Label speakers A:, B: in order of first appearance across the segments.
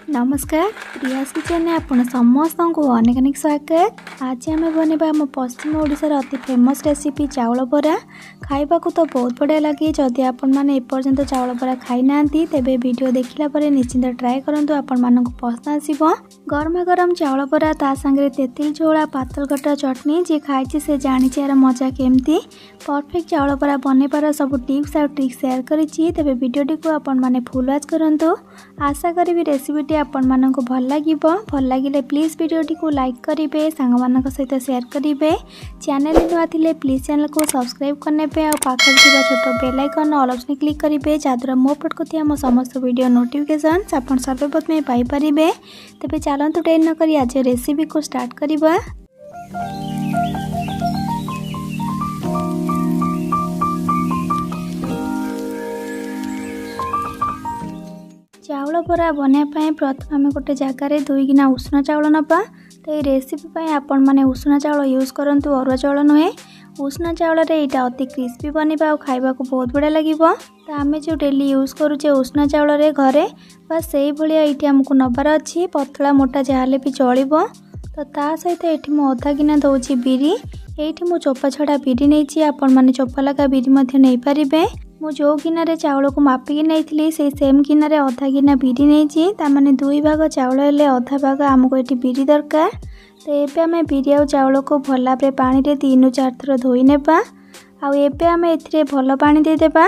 A: नमस्कार प्रियास किचन में आपण समस्त को अनेक अनेक स्वागत। आज आम बनवा आम पश्चिम ओडिशार अति फेमस रेसिपी चाउल बरा। खाइबा तो बहुत बढ़िया लगे। जदि आपण मैंने एपर्यंत चाउल बरा खाई ना तेबे वीडियो देखला परे निश्चिंत ट्राए करंतु आपण मानक पसंद आसीबो। गरमा गरम चाउल बरा ता संगे तेतुल झोला पातल कटा चटनी जे खाई से जानी यार मजा केमती। परफेक्ट चाउल बरा बनैबार सब टिप्स और ट्रिक्स शेयर करिछि। तेबे वीडियोटी को आपण माने फुल वॉच करंतु। आशा करी रेसिपी आपण मानक भल लगे प्लीज वीडियोटी को लाइक करेंगे, सांग मानक सहित शेयर करेंगे। चैनल नुआ थिले प्लीज चैनल को सब्सक्राइब करने और पाखर थिबा छोट bell icon all option click करेंगे जहाँद्वारा मो अपलोड करथिया मो समस्त वीडियो नोटिफिकेशन आपण सर्वप्रथमे पाई परिबे। तेबे चलंतु देरी न करी आज रेसिपी को स्टार्ट करिबा। चाउल बरा बनाई प्रथम आम गोटे जगार 2 गिना उष्ण चाउल नबा। तो ये रेसिपी आपण मैंने उष्ण चाउल यूज करूँ, अरुआ चाउल नुहे। उष्ण चाउल यहाँ अति क्रिस्पी बनवा और खाइबा को बहुत बढ़िया लगे। तो आम जो डेली यूज करुचे उष्ण चाउल घरे बस से भाया ये आमको नबार अच्छी पतला मोटा जहाँ भी चलो। तो ता सहित ये मु अधा गिना दौची बिरी। ये मु चोपा छड़ा बिरी नहीं, आपण मैंने चोपा लगा बिरी नहीं पारे। मु जो गिनारे चाउल को मापिकी नहीं से सेम गिनारे अधा गिना बिरी नहीं, तामाने 2 भाग चाउल हेले अधा भाग आमको ये बिरी दरकार। तो ये आम बिरी आ चाउल को भल भाव पानी 3-4 थर धोई नेबा। आबे आम ए भल पानी देदेबा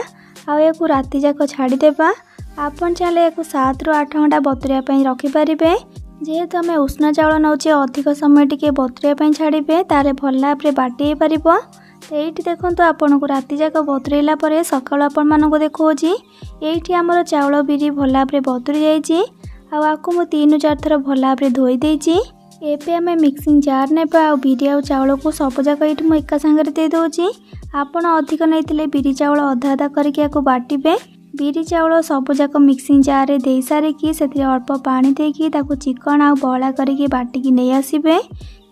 A: आ राति जाक छाड़देबा। आपन चाहे या 7-8 घंटा बतुरिया रखिपारे। जेहेतु आम उष्ण चाउल नौचे अधिक समय टिके बतुरिया छाड़े तारे भल भाव बाटी पार। तो ये देखो आपन को राति जाक बतुरेला सकाल आपण मानक देखा ये आमर चाउल बिरी भल भाव बतुरी जाइए। आपको मुझे 3-4 थर भल भाव धोई देछि। एबे आम मिक्सिंग जार नेबा आ बिरी आ चाउल को सब जाक ये मुझे एका सांगे दे दूँगी। आपड़ अधिक नहीं बिरी चाउल अधा अधा करके बाटिबे। बिरी चाउल सब जाक मिक्सिंग जार दे सारिकी से अल्प पानी देकी चिकन आ बहला करके बाटिकी नहीं आसबे।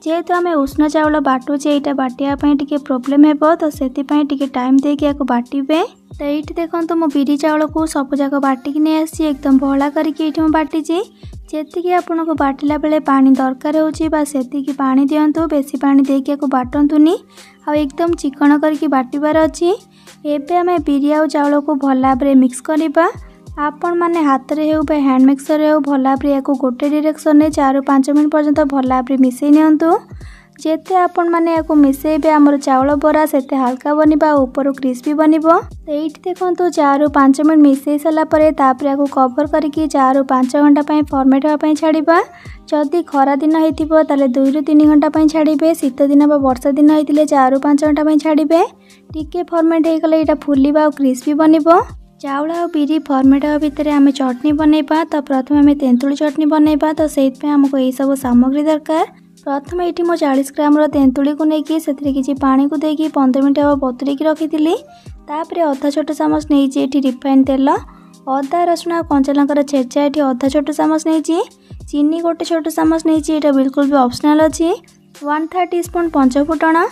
A: जेहेतु आम उष्ण चाउल बाटुचे यहाँ बाटियापाई टे प्रोब्लेम हे, तो से टाइम देके बाटिबे। तो ये देखो मो बिरी चाउल को सब जाक बाटिकी नहीं आसी एकदम बहला करके बाटी। जी आपन को बाटिला बेले पानी दरकार होती पानी दिंतु, बेसी पानी देके बाटंतुनी आ एकदम चिकन करके बाटिबार अच्छी। एबे आम बिरी आ चाउल को भल भाव मिक्स करवा। आपण माने हाथ रे हो हैंड मिक्सर हो भल भाव या गोटे डायरेक्शन में 4-5 मिनट पर्यंत भल भाव मिसई नियंतु। जेते आपण माने या मिसेबे आमर चाउल बरा सेते हल्का बनवा ऊपर क्रिस्पी बनबो। तो ये देखो 4-5 मिनट मिसई सारा कवर करके 4-5 घंटा फर्मेट होगापी छाड़ा। जदि खरा दिन हो 2-3 घंटा छाड़े। शीत दिन वर्षा दिन होते 4-5 घंटा छाड़े। टिके फर्मेट हो गले यहाँ फुलवा और क्रिस्पी बनबो। चाउल आ बिरी फर्मेट भितर आम चटनी बनैबा। तो प्रथम आम तेंतुली चटनी बनैबा। तो से आमको यही सब सामग्री दरकार। प्रथम ये मो 40 ग्राम तेंतुली को लेकिन से किसी पानी को देकी 15 मिनट हम बतुरेकी रखी। तापर अधा छोट चामच नहीं रिफाइन तेल, अदा रसुण आ कंचा लंकार छेचा ये अधा छोट चामच नहीं, चीनी गोटे छोट चामच नहीं, बिल्कुल भी ऑप्शनल अच्छी। 1/3 टीस्पून पंचफुटण,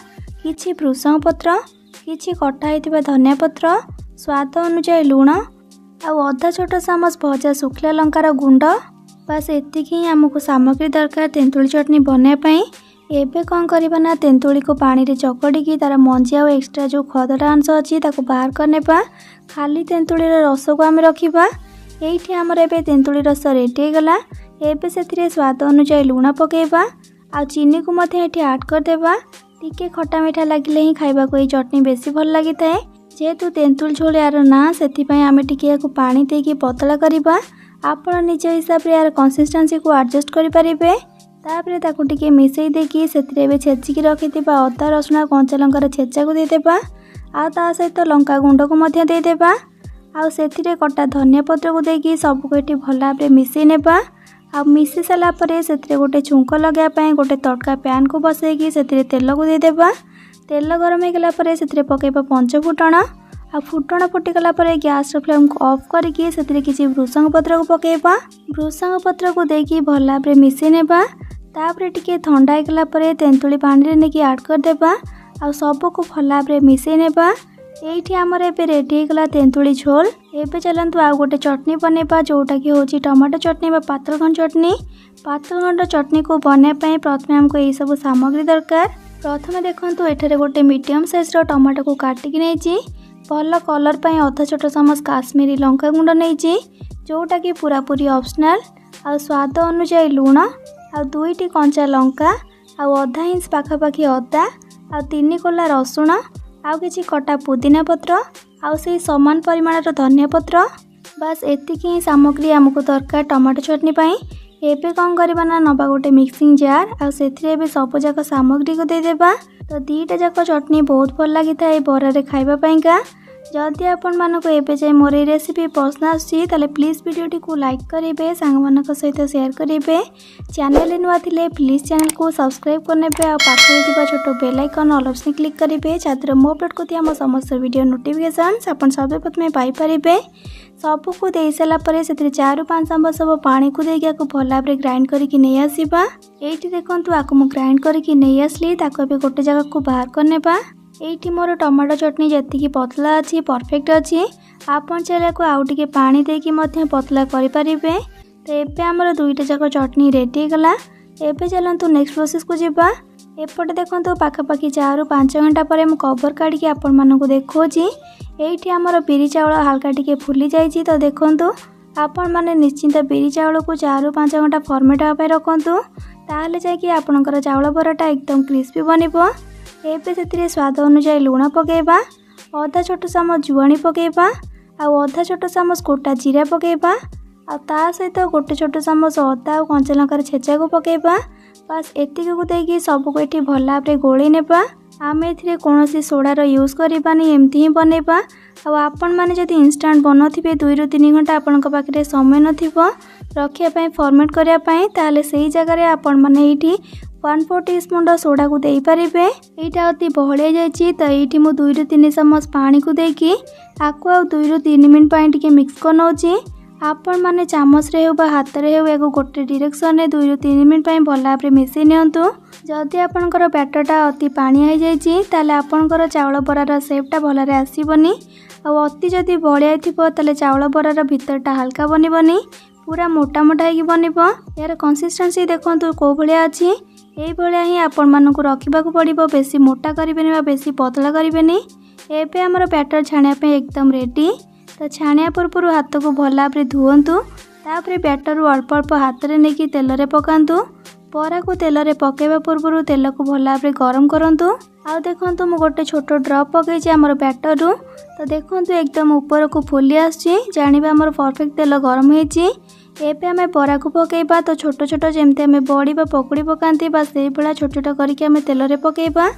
A: किछि भृषंग पत्र, किछि कटा होइतिबा धनिया पत्र, स्वाद अनुसार लुण आ अधा छोट चामच भजा शुखला लंकार गुंड। बस एतिक ही आमको सामग्री दरकार तेंतुली चटनी बनाई। एबे कौन करबा ना तेंतुली को पानी रे चकड़ी तार मंजी आ एक्स्ट्रा जो खदड़ा अंश अच्छी बाहर करनेबा। खाली तेंतुली रस को आम रखा। ये आमर एबे तेंतुली रस रेडी गला। एबे से स्वाद अनुसार लुण पकेबा आ चीनी को मध्य ऐड करदेबा। टिके खटा मीठा लगिले ही खाइबा को ये चटनी बेसी भल लगी थाए। जेहेतु तेंतुल झोल यार ना से आम टिके पानी देकी पतला करवा। आपण निज हिसाब से यार कंसिस्टेंसी को एडजस्ट करेंगे। तापर ताकू टिके मिसई देकी से छेचिकी रखि अदा रसुण कंचा लंकार छेचा को देदेबा। आ सहित लंका गुंड को मध्य देदेबा। आ से कटा धनिया पत्र को देकी सबको ये भल भाव मिसई नेबा। आ मिसई सारा से गोटे छुंक लगापी गोटे तड़का पैन को बसैकी से तेल को देदेबा। तेल गरम हो गला से पकेबा पंचफुटण। आ फुटण फुटिगला गैस फ्लेम को ऑफ करके से किसी भृषंग पत्र को पकेबा। भृषंग पत्र को देकी भल भाव मिसई नेबा। तापर टिके ठंडा हो गला तेंतुली पानी रे नेकी ऐड करदेबा। आ सबको भल भाव मिसई नेबा। एठी आमर एबे रेडी होगला तेंतुली झोल। एबे चलतु आउ गोटे चटनी बनैबा जोटा कि होची टमाटो चटनी बा पातलघंट चटनी। पातलघंट चटनी को बनैबा प्रथमे हमको यही सब सामग्री दरकार। प्रथमे देखंतु एठारे गोटे मीडियम साइज रो टमाटो को काटिकी नेइची। भल कलर पई आधा छोट चामच काश्मीरी लंका गुंड नेइची जोटा कि पूरा पूरी ऑप्शनल। आ स्वाद अनुसार लूण आ 2टी कंचा लंका आ आधा इंच पाखापाखि अदा आ 3 कोला रसुण आउ किछि कटा पुदीना पत्र आउ से समान परिमाणर धनिया पत्र। बस एतिकी ही सामग्री हमको दरकार टमाटो चटनी पाई। एबे कौन करबा ना नबा गोटे मिक्सिंग जार आ सेथिरे एबे सब जाक सामग्री को दे देबा। तो दीटा जाक चटनी बहुत भल लागि थाए बरा रे खाइबा पाइका। जदि आपण मानको एबे जाय मोर रेसिपी पसंद आसी ताले प्लीज वीडियोटी को लाइक करिवे, सांग मानक सहित शेयर करिवे। चैनल नुआ थिले प्लीज चैनल को सब्सक्राइब करनेबे आ पाखरे थिबा छोटो bell icon all option click करिवे जातिर मो अपलोड करथिया हम समस्त वीडियो नोटिफिकेशंस आपण सबे प्रथमे पाई परिबे। सबु को देई सला परे सेतिर 4 ରୁ 5 चम्मच सब पानी को देके को भला भाबरे ग्राइंड करके नै आसीबा। एठी देखंतु आको मु ग्राइंड करके नै आसली ताको एबे गोटे जगह को बाहर करनेबा। एठी मोर टमाटो चटनी जति पतला अच्छी परफेक्ट अच्छी। आपन चाहे को आउ टिके पानी देकी मध्य पतला करि परिबे। तो एबे हमर दुईटा जाक चटनी रेडी गला। एबे चलंतु नेक्स्ट प्रोसेस को जिबा। एपटे देखंतु पाखापाखि 4 ରୁ 5 घंटा पर मु कवर काढ़ी के आपण मानको देखोची। एठी हमर बिरी चावल हल्का टिके फुली जाइछि। तो देखंतु आपण माने निश्चिंत बिरी चावल को 4 ରୁ 5 घंटा फॉर्मेट होबे रखंतु ताले जाय कि आपनकर चावल बराटा एकदम क्रिस्पी बनिबो। एबे सेतिरे स्वाद अनुसार लूण पकेबा, आधा छोट चामच जुआणी पकेबा आ आधा छोट चामच गोटा जीरा पकेबा आ ता सहित गोटे छोट चामच अदा और कंचा लंकार छेचा को पकेबा। बस एतिक को देकी सब को एठी भल भाबरे गोळी नेबा। आमे एथिरे कोनोसी सोडार यूज करबानी, एमती ही बनेबा। आ आपण माने जदि इंस्टेंट बनथिबे 2 ରୁ 3 घंटा आपनक पाखरे समय नथिबो रखिया पई फॉर्मेट करिया पई ताले सेही जगह रे आपण माने एठी 1/4 टीस्पून सोडा को देई परिबे। एटा अति बहलिया जायछि त एठी मु 2 ରୁ 3 चम्मच पानी को देकी आकु आ 2 ରୁ 3 मिनिट पई टिके मिक्स करनोछि। आपण माने चामच रे हो बा हाथ रे हो एगो गोटे डायरेक्शन रे 2 ରୁ 3 मिनिट पई भल भाबरे मिसै नियंतु। जदि आपनकर बैटरटा अति पानी हो जायछि ताले आपनकर चावल बरार शेपटा भल रे आसीबनी। आ अति जदि बहलिया थिबो ताले चावल बरार भीतरटा हल्का बनिबनी, पूरा मोटा मोटा ही बनिबो। यार कंसिस्टेंसी देखंतु को भलिया अछि। एई भलिया ही आपण मानको रखिबा को पड़िबो, बेसी मोटा करिबेनी बा बेसी पतला करिबेनी। एबे हमर बैटर छानिया पे एकदम रेडी। तो छानिया पूर्व हाथ को भल भाबरे धुवंतु। तापरे बैटर अल्प अल्प हाथ रे नेकी तेल रे पकांतु। बरा को तेल रे पकेबा पूर्व तेल को भल भाबरे गरम करंतु। आ देखंतु मु गोटे छोट ड्रॉप पकेछि हमर बैटर रु। तो देखंतु एकदम ऊपर को फुली आछि, जानिबा हमर परफेक्ट तेल गरम हेछि। एबे हमें बरा को पकेबा। तो छोट छोट जेमते हमें बड़ी बा पकोड़ी पकांती बा सेही भला छोट छोट करके हमें तेल रे पकेबा।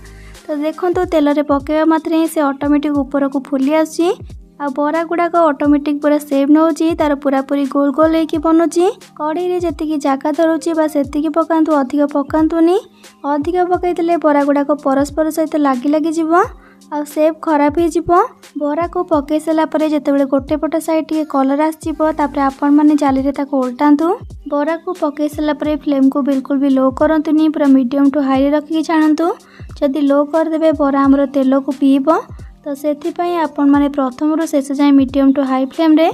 A: तो देखंतु तेल रे पकेबा मात्रे ही से ऑटोमेटिक ऊपर को फुली आछि आ बरा गुड़ाक ऑटोमेटिक पूरा सेव नौची, तार पूरा पूरी गोल गोल होइकी बनुची। कढ़ई रे जतिकी जागा धरुची बा सेतिकी पकांतु, अधिक पकांतुनी। अधिक पकईले बरा गुड़ाक परस्पर सहित लागी लागी जिवो आ सेव खराब हो जिवो। बरा को पकई सला परे जेतेबेले गोटे पट साइड टिके कलर आसीजिवो तापरे आपण माने जाली रे ताको उल्टांतु। बरा को पकई सला परे फ्लेम को बिल्कुल भी लो करंतुनी, पूरा मीडियम टू हाई रे रखिकी छाणंतु। जदि लो कर देबे बरा हमरो तेल को पीबो। तो सेथि पई आपण माने प्रथम रु शेष जाय मीडियम टू हाई फ्लेम रे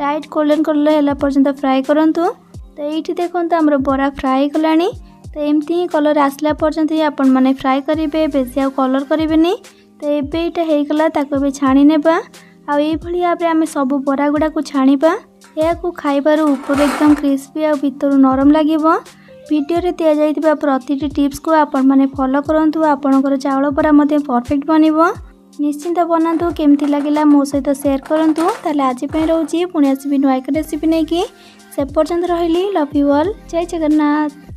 A: लाइट गोल्डन कलर हैला पर्यंत फ्राई करंतु। तो एठी देखंतु हमर बरा फ्राई गलानी। तो एमती ही कलर आसला पर्यंत ही आपण माने फ्राई करिवे, बेसी आ कलर करिवेनी। तो एबे एटा हेई गला ताको बे छाणी नेबा। आ एई भली भाबरे आमे सब बरा गुडा को छाणीबा। या को खाइबार ऊपर एकदम क्रिस्पी आ भीतर नरम लागिवो। वीडियो रे दिया जाइतिबा प्रतिटी टिप्स को आपण माने फॉलो करंतु। आपनकर चावल बरा मध्ये परफेक्ट बनिवो। निश्चिंत बनातु। केमती लागिला मो सहित शेयर करंतु। ताले आज पई रहउची पुणी आसीबी नुआ एक रेसिपी नेकी। से पर्यंत रहिली। Love you all. जय जगन्नाथ।